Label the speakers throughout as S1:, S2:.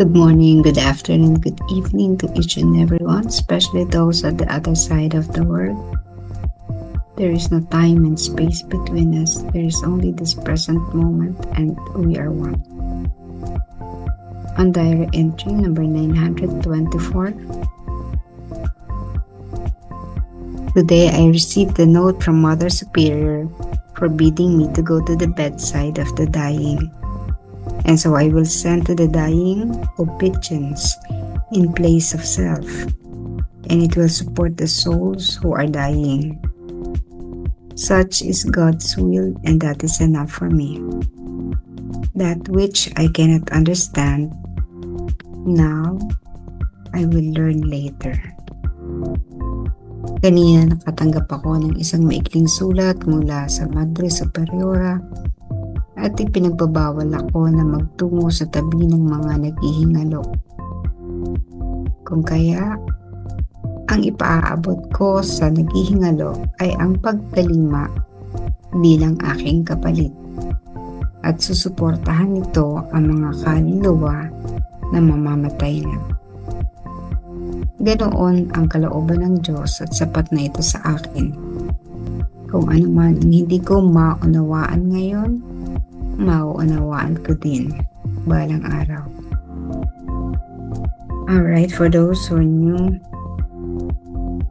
S1: Good morning, good afternoon, good evening to each and everyone, especially those at the other side of the world. There is no time and space between us. There is only this present moment, and we are one. On diary entry number 924. Today I received a note from Mother Superior forbidding me to go to the bedside of the dying. And so I will send to the dying obedience in place of self, and it will support the souls who are dying. Such is God's will, and that is enough for me. That which I cannot understand now, I will learn later. Kanina nakatanggap ako ng isang maikling sulat mula sa Madre Superiora at ipinagbabawal ako na magtungo sa tabi ng mga naghihingalo. Kung kaya, ang ipaaabot ko sa naghihingalo ay ang pagkalima bilang aking kapalit at susuportahan nito ang mga kaluluwa na mamamatay na. Ganoon ang kalooban ng Diyos at sapat na ito sa akin. Kung ano man ang hindi ko maunawaan ngayon, mauunawaan ko din balang araw. Alright, for those who are new,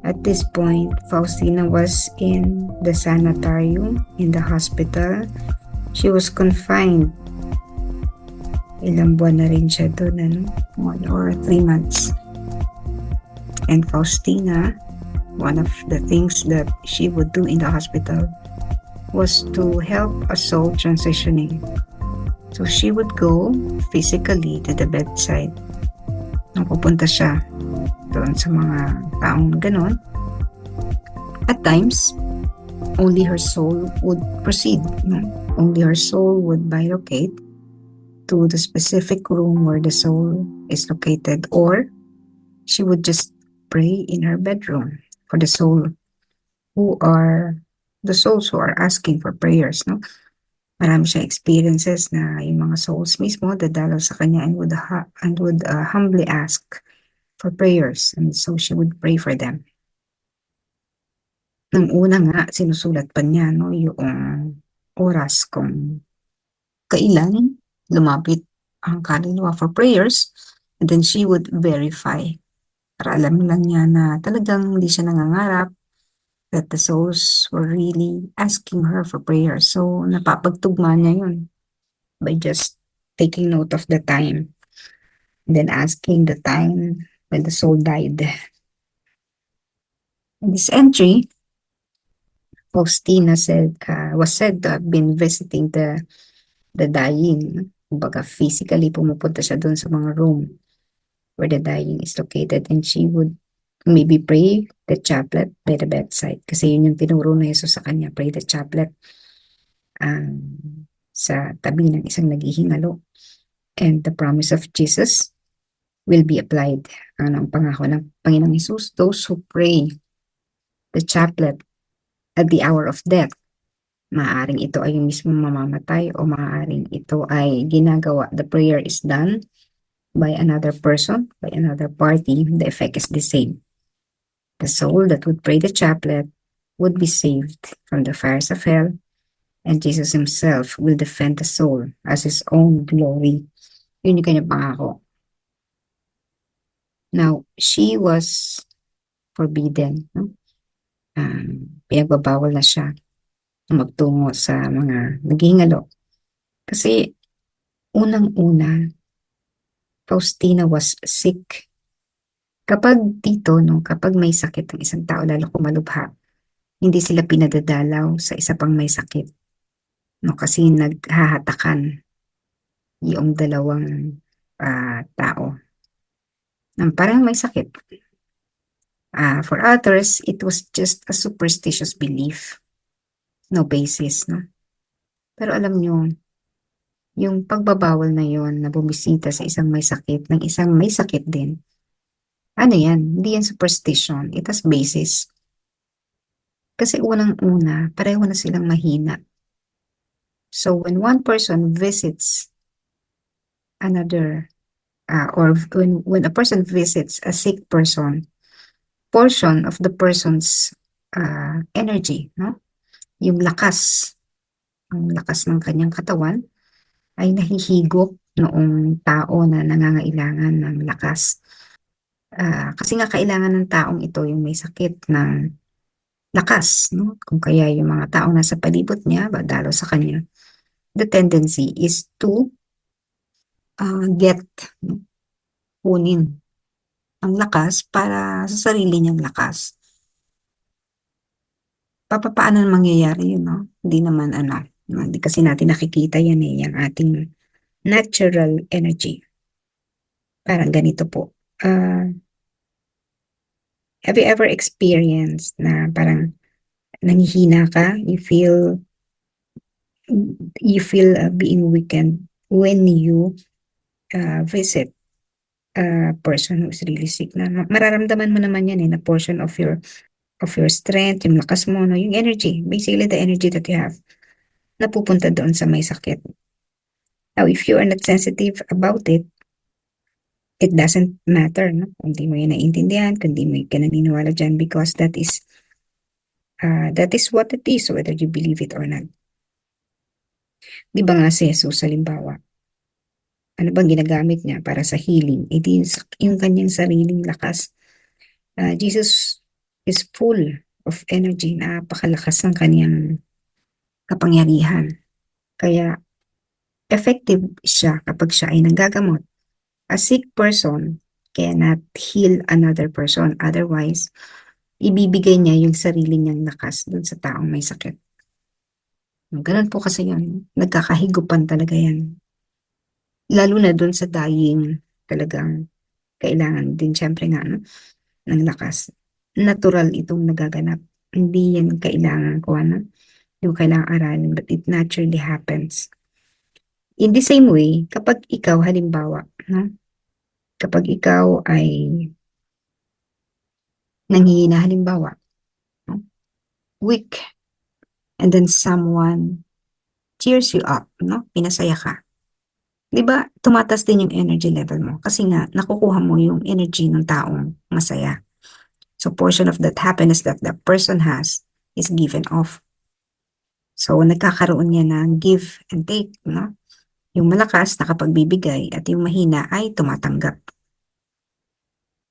S1: at this point, Faustina was in the sanitarium in the hospital. She was confined. Ilang buwan na rin siya doon, 1 or 3 months. And Faustina, one of the things that she would do in the hospital was to help a soul transitioning. So she would go physically to the bedside. Nung pupunta siya doon sa mga taong ganon, at times, only her soul would proceed. Only her soul would bilocate to the specific room where the soul is located, or she would just pray in her bedroom for the souls who are asking for prayers, no? Marami siyang experiences na yung mga souls mismo dadalaw sa kanya and would humbly ask for prayers, and so she would pray for them. Nung una nga, sinusulat pa niya, no, yung oras kung kailan lumapit ang kaluluwa for prayers, and then she would verify para alam lang niya na talagang hindi siya nangangarap, that the souls were really asking her for prayer. So, napapagtugma niya yun by just taking note of the time and then asking the time when the soul died. In this entry, Faustina was said to have been visiting the dying. Kumbaga, physically pumupunta siya doon sa mga room where the dying is located, and she would maybe pray the chaplet by the bedside. Kasi yun yung tinuro na Jesus sa kanya, pray the chaplet sa tabi ng isang naghihingalo. And the promise of Jesus will be applied. Ang pangako ng Panginoong Jesus, those who pray the chaplet at the hour of death, maaaring ito ay yung mismo mamamatay o maaaring ito ay ginagawa, the prayer is done by another person, by another party, the effect is the same. The soul that would pray the chaplet would be saved from the fires of hell, and Jesus himself will defend the soul as his own glory. Yun yung kanyang pangako. Now, she was forbidden. No? Pinagbabawal na siya magtungo sa mga naghihingalo. Kasi unang-una, Faustina was sick. Kapag may sakit ng isang tao, lalo kung malubha, hindi sila pinadadalaw sa isa pang may sakit. No, kasi naghahatakan yung dalawang tao na parang may sakit. For others, it was just a superstitious belief. No basis, no? Pero alam nyo, yung pagbabawal na yon na bumisita sa isang may sakit, ng isang may sakit din, ano yan? Hindi yan superstition. It has basis. Kasi unang-una, pareho na silang mahina. So when one person visits another or when a person visits a sick person, portion of the person's energy, no? Yung lakas, ang lakas ng kanyang katawan ay nahihigop noong tao na nangangailangan ng lakas. Kasi nga kailangan ng taong ito yung may sakit ng lakas, no? Kung kaya yung mga taong nasa palibot niya, dalo sa kanya, the tendency is to get, no? Kunin ang lakas para sa sarili niyang lakas. Paano mangyayari yun, no? Hindi naman no? Hindi kasi natin nakikita yan yung ating natural energy. Parang ganito po. Have you ever experienced na parang nanghihina ka? You feel being weakened when you visit a person who's really sick. Na mararamdaman mo naman yan na portion of your strength, yung lakas mo, no? Yung energy, basically the energy that you have, napupunta doon sa may sakit. Now, if you are not sensitive about it, it doesn't matter, no? Kung di mo yun naiintindihan, kung di mo ka naniniwala dyan, because that is what it is, whether you believe it or not. Di ba nga si Jesus, halimbawa, ano bang ginagamit niya para sa healing? It is yung kanyang sariling lakas. Jesus is full of energy, napakalakas ng kanyang kapangyarihan. Kaya, effective siya kapag siya ay nanggagamot. A sick person cannot heal another person. Otherwise, ibibigay niya yung sarili niyang lakas dun sa taong may sakit. Ganun po kasi yun. Nagkakahigupan talaga yan. Lalo na dun sa dying, talagang kailangan din syempre nga ng lakas. Natural itong nagaganap. Hindi yan kailangan ko yung kailangan aralin, but it naturally happens. In the same way, kapag ikaw halimbawa, no? Kapag ikaw ay nanghihina halimbawa, no? Weak, and then someone cheers you up, no? Pinasaya ka. Di ba, tumatas din yung energy level mo kasi nga nakukuha mo yung energy ng taong masaya. So portion of that happiness that the person has is given off. So nagkakaroon niya ng give and take, no? Yung malakas nakapagbibigay at yung mahina ay tumatanggap.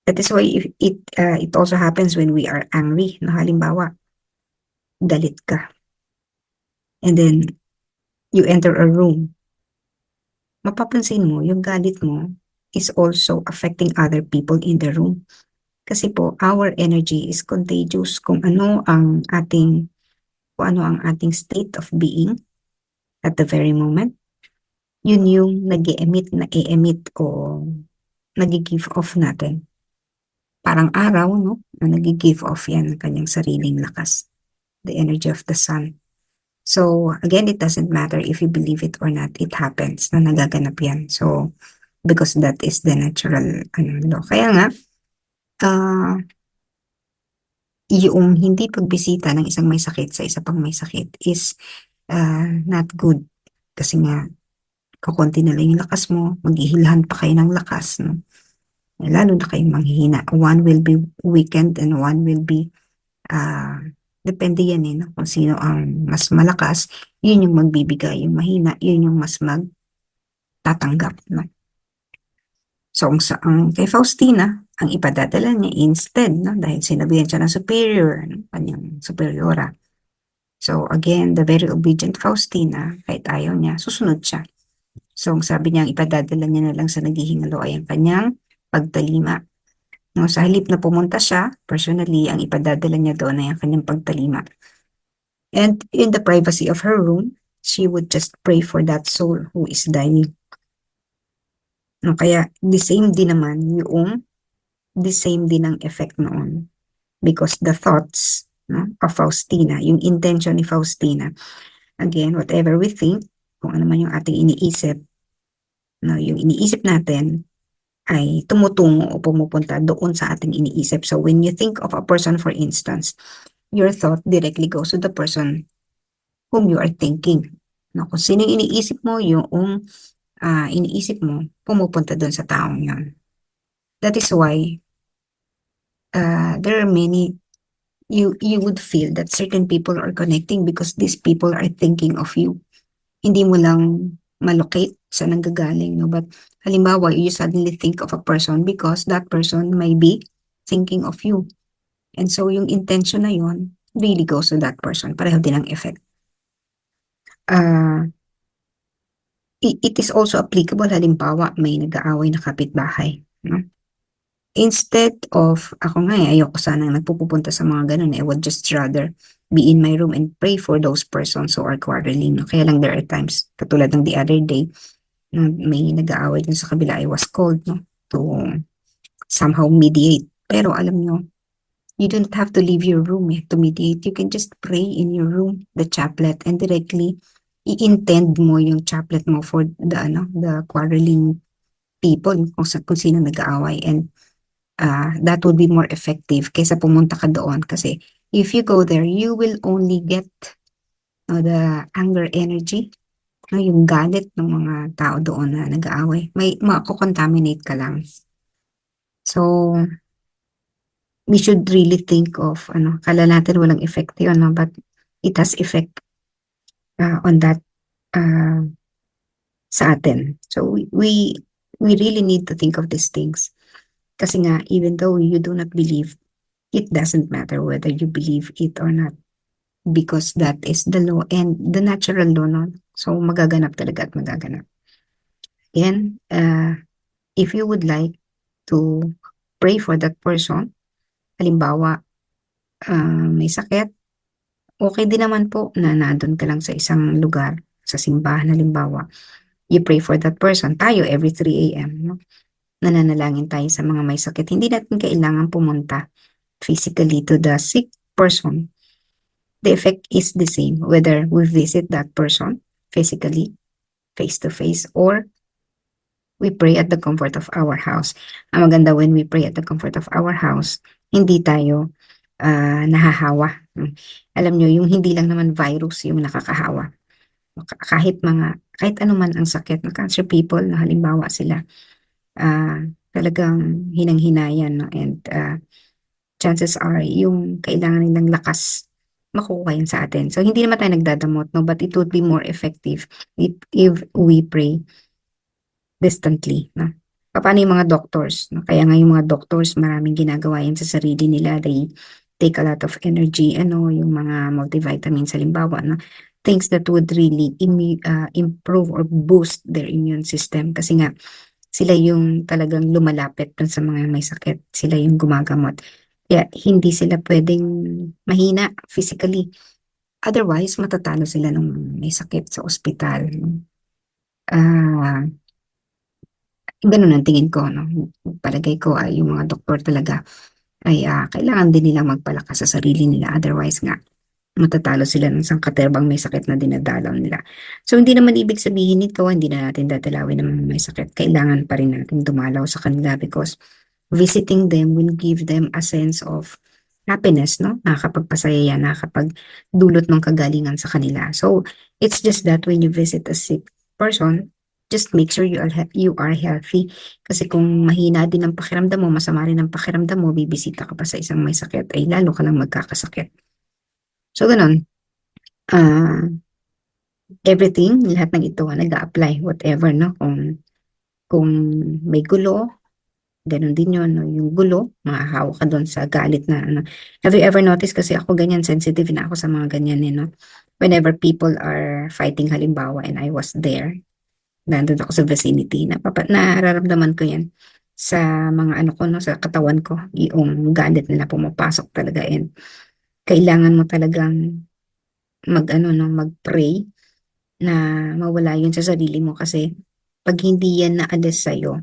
S1: That is why it also happens when we are angry, no? Halimbawa, galit ka. And then you enter a room. Mapapansin mo, yung galit mo is also affecting other people in the room. Kasi po, our energy is contagious kung ano ang ating state of being at the very moment. Yun yung nag-e-emit o nag-give off natin. Parang araw, no? Na nag-give off yan ng kanyang sariling lakas. The energy of the sun. So, again, it doesn't matter if you believe it or not. It happens na nagaganap yan. So, because that is the natural law. Kaya nga, yung hindi pagbisita ng isang may sakit sa isa pang may sakit is not good. Kasi nga, kukunti na lang yung lakas mo, maghihilahan pa kayo ng lakas, no? Lalo na kayong manghihina. One will be weakened and one will be, depende yan no? Kung sino ang mas malakas, yun yung magbibigay. Yung mahina, yun yung mas magtatanggap, no? So, ang kay Faustina, ang ipadadala niya instead, no? Dahil sinabihan siya ng superior, no? Kanyang superiora. So, again, the very obedient Faustina, kahit ayaw niya, susunod siya. So, ang sabi niya, ang ipadadala niya na lang sa naghihingalo ay ang kanyang pagtalima. No, sa halip na pumunta siya, personally, ang ipadadala niya doon ay ang kanyang pagtalima. And in the privacy of her room, she would just pray for that soul who is dying. No, kaya the same din ang effect noon. Because the thoughts, no, of Faustina, yung intention ni Faustina, again, whatever we think, kung ano man yung ating iniisip, no, yung iniisip natin ay tumutungo o pumupunta doon sa ating iniisip. So when you think of a person, for instance, your thought directly goes to the person whom you are thinking. No, kung sino yung iniisip mo, yung iniisip mo, pumupunta doon sa taong yon. That is why there are many, you would feel that certain people are connecting because these people are thinking of you. Hindi mo lang malocate sa nanggagaling, no? But halimbawa, you suddenly think of a person because that person may be thinking of you. And so yung intention na yon really goes to that person. Pareho din ang effect. It is also applicable, halimbawa, may nag-aaway na kapitbahay. No? Instead of, ako nga ayoko sanang nagpupunta sa mga ganun. I would just rather be in my room and pray for those persons who are quarreling. No? Kaya lang there are times, katulad ng the other day, no, may nag-aaway dun sa kabila, I was called, no, to somehow mediate. Pero alam nyo, you don't have to leave your room to mediate. You can just pray in your room, the chaplet, and directly i-intend mo yung chaplet mo for the quarreling people, kung sino nag-aaway. And that would be more effective kaysa pumunta ka doon. Kasi if you go there, you will only get the anger energy, yung galit ng mga tao doon na nag-aaway. May mako-contaminate ka lang. So, we should really think of, kala natin walang effect yun, no? But it has effect on that sa atin. So, we really need to think of these things. Kasi nga, even though you do not believe, it doesn't matter whether you believe it or not because that is the law and the natural law, no? So, magaganap talaga at magaganap. Again, if you would like to pray for that person, halimbawa, may sakit, okay din naman po na nandun ka lang sa isang lugar, sa simbahan halimbawa. You pray for that person. Tayo, every 3 a.m., no? Nananalangin tayo sa mga may sakit. Hindi natin kailangan pumunta physically to the sick person. The effect is the same whether we visit that person physically, face-to-face, or we pray at the comfort of our house. Ang maganda when we pray at the comfort of our house, hindi tayo nahahawa. Alam nyo, yung hindi lang naman virus yung nakakahawa. Kahit ano man ang sakit ng cancer people, na halimbawa sila, talagang hinang-hinayan, no? And chances are, yung kailangan nilang lakas, makukuha yan sa atin. So, hindi naman tayo nagdadamot, no? But it would be more effective if we pray distantly, no? Paano yung mga doctors, no? Kaya nga yung mga doctors, maraming ginagawa yan sa sarili nila. They take a lot of energy, yung mga multivitamins, halimbawa, no? Things that would really improve or boost their immune system. Kasi nga, sila yung talagang lumalapit dun sa mga may sakit. Sila yung gumagamot. Kaya hindi sila pwedeng mahina physically. Otherwise, matatalo sila nung may sakit sa ospital. Ganun ang tingin ko, no? Palagay ko ay yung mga doktor talaga ay kailangan din nilang magpalakas sa sarili nila. Otherwise nga, matatalo sila ng sangkaterbang may sakit na dinadalaw nila. So, hindi naman ibig sabihin nito, hindi na natin dadalawin ng mga may sakit. Kailangan pa rin natin dumalaw sa kanila because visiting them will give them a sense of happiness, no? Nakakapagpasaya yan, nakakapagdulot ng kagalingan sa kanila. So, it's just that when you visit a sick person, just make sure you are healthy. Kasi kung mahina din ang pakiramdam mo, masama rin ang pakiramdam mo, bibisita ka pa sa isang may sakit, ay lalo ka lang magkakasakit. So, ganun. Everything, lahat ng ito, nag-a-apply, whatever, no? Kung may gulo, ganun din yun, no? Yung gulo, mahahawa ka doon sa galit na, ano. Have you ever noticed, kasi ako ganyan, sensitive na ako sa mga ganyan, no? Whenever people are fighting, halimbawa, and I was there, nandun ako sa vicinity, nararamdaman ko yan sa mga ano ko, no, sa katawan ko, yung galit nila pumapasok talaga, and kailangan mo talagang mag-pray na mawala yun sa sarili mo kasi pag hindi yan naalis sa'yo,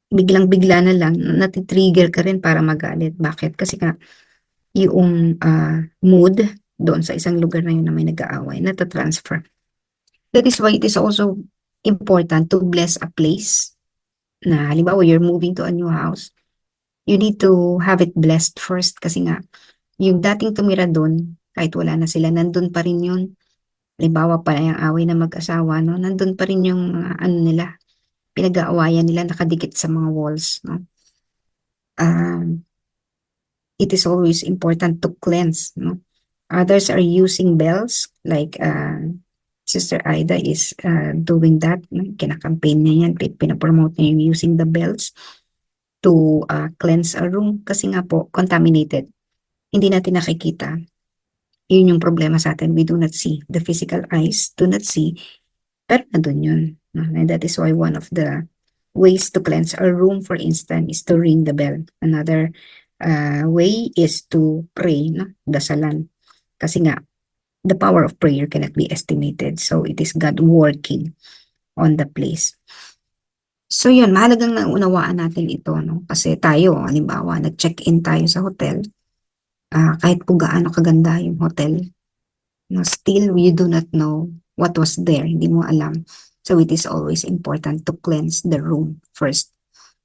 S1: biglang-bigla na lang, natitrigger ka rin para magalit. Bakit? Kasi nga, yung mood doon sa isang lugar na yun na may nag-aaway, natatransfer. That is why it is also important to bless a place na halimbawa you're moving to a new house. You need to have it blessed first kasi nga, yung dating tumira doon, kahit wala na sila, nandun pa rin yun. Halimbawa pa yung away na mag-asawa, no? Nandun pa rin yung ano nila, pinag-aawayan nila nakadikit sa mga walls, no? Um, it is always important to cleanse, no? Others are using bells, like Sister Ida is doing that, no? Kinakampaign niya yan, pinapromote niya yung using the bells to cleanse a room kasi nga po, contaminated. Hindi natin nakikita. Yun yung problema sa atin. We do not see. The physical eyes do not see. Pero nandun yun. No? And that is why one of the ways to cleanse a room, for instance, is to ring the bell. Another way is to pray, no? Dasalan. Kasi nga, the power of prayer cannot be estimated. So it is God working on the place. So yun, mahalagang naunawaan natin ito, no? Kasi tayo, halimbawa, nag-check-in tayo sa hotel, kahit kung gaano kaganda yung hotel, no, still you do not know what was there, hindi mo alam. So it is always important to cleanse the room first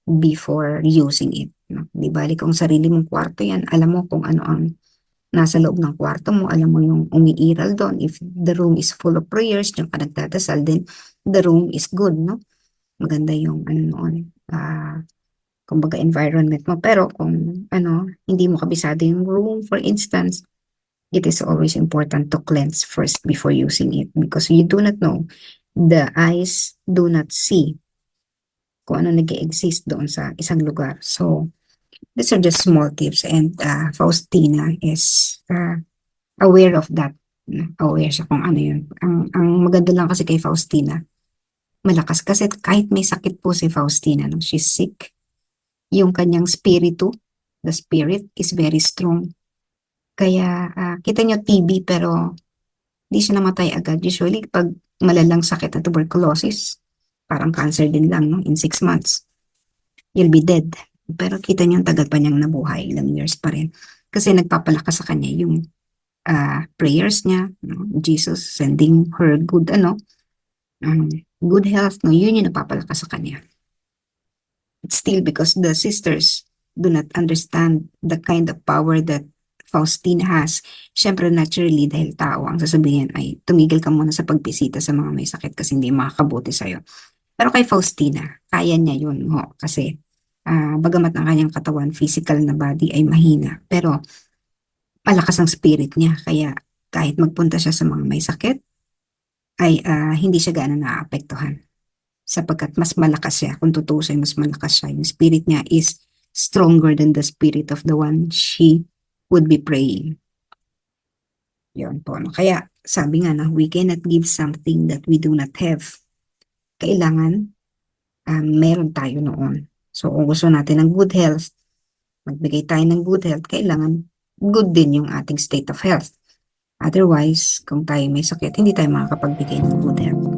S1: before using it. No? Di bali kung sarili mong kwarto yan, alam mo kung ano ang nasa loob ng kwarto mo, alam mo yung umiiral doon. If the room is full of prayers, yung ka nagdadasal, then the room is good, no? Maganda yung ano noon, kumbaga environment mo. Pero kung ano, hindi mo kabisado yung room, for instance, it is always important to cleanse first before using it because you do not know, the eyes do not see kung ano nag-exist doon sa isang lugar. So, these are just small tips and Faustina is aware of that. Aware siya kung ano yun. Ang maganda lang kasi kay Faustina, malakas kasi kahit may sakit po si Faustina, no, she's sick, yung kanyang spiritu, the spirit is very strong. Kaya kita nyo TB pero di siya namatay agad. Usually pag malalang sakit na tuberculosis, parang cancer din lang, no? In 6 months, you'll be dead. Pero kita nyo ang tagal pa niyang nabuhay, ilang years pa rin. Kasi nagpapalakas sa kanya yung prayers niya, no? Jesus sending her good, good health, no? Yun yung napapalakas sa kanya. It's still because the sisters do not understand the kind of power that Faustina has. Siyempre, naturally, dahil tao, ang sasabihin ay tumigil ka muna sa pagbisita sa mga may sakit kasi hindi makakabuti sa'yo. Pero kay Faustina, kaya niya yun, ho, kasi bagamat ang kanyang katawan, physical na body ay mahina, pero palakas ang spirit niya. Kaya kahit magpunta siya sa mga may sakit, ay hindi siya gaano naapektuhan sapagkat mas malakas siya. Kung tutusin, mas malakas siya. Yung spirit niya is stronger than the spirit of the one she would be praying. Yun po. No? Kaya sabi nga na, we cannot give something that we do not have. Kailangan meron tayo noon. So kung gusto natin ng good health, magbigay tayo ng good health, kailangan good din yung ating state of health. Otherwise, kung tayo may sakit, hindi tayo makakapagbigay ng good health.